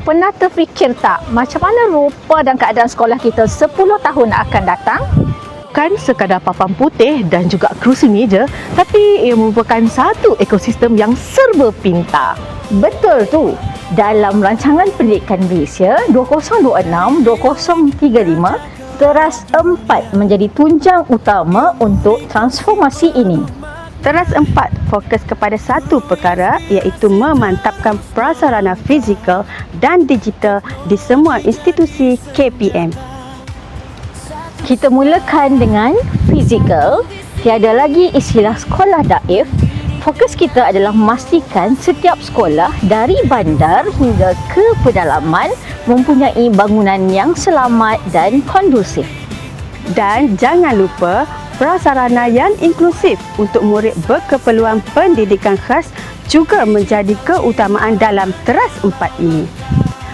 Pernah terfikir tak macam mana rupa dan keadaan sekolah kita 10 tahun akan datang? Bukan sekadar papan putih dan juga kerusi meja, tapi ia merupakan satu ekosistem yang serba pintar. Betul tu. Dalam rancangan pendidikan Malaysia 2026-2035, Teras 4 menjadi tunjang utama untuk transformasi ini. Teras 4 fokus kepada satu perkara, iaitu memantapkan prasarana fizikal dan digital di semua institusi KPM. Kita mulakan dengan fizikal. Tiada lagi istilah sekolah daif. Fokus kita adalah memastikan setiap sekolah dari bandar hingga ke pedalaman mempunyai bangunan yang selamat dan kondusif. Dan jangan lupa prasarana yang inklusif untuk murid berkeperluan pendidikan khas juga menjadi keutamaan dalam Teras 4 ini.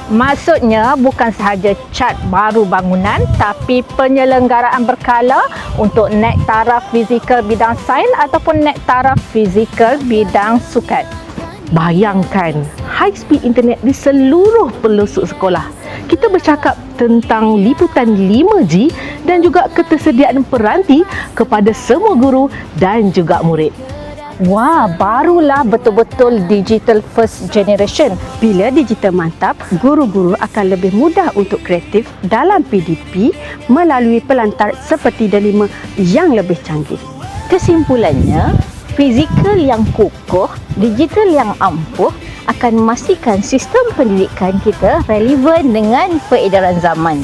Maksudnya bukan sahaja cat baru bangunan, tapi penyelenggaraan berkala untuk naik taraf fizikal bidang sains ataupun naik taraf fizikal bidang sukan. Bayangkan high speed internet di seluruh pelosok sekolah. Kita bercakap tentang liputan 5G dan juga ketersediaan peranti kepada semua guru dan juga murid. Wah, barulah betul-betul digital first generation. Bila digital mantap, guru-guru akan lebih mudah untuk kreatif dalam PDP melalui pelantar seperti delima yang lebih canggih. Kesimpulannya, fizikal yang kukuh, digital yang ampuh akan memastikan sistem pendidikan kita relevan dengan peredaran zaman.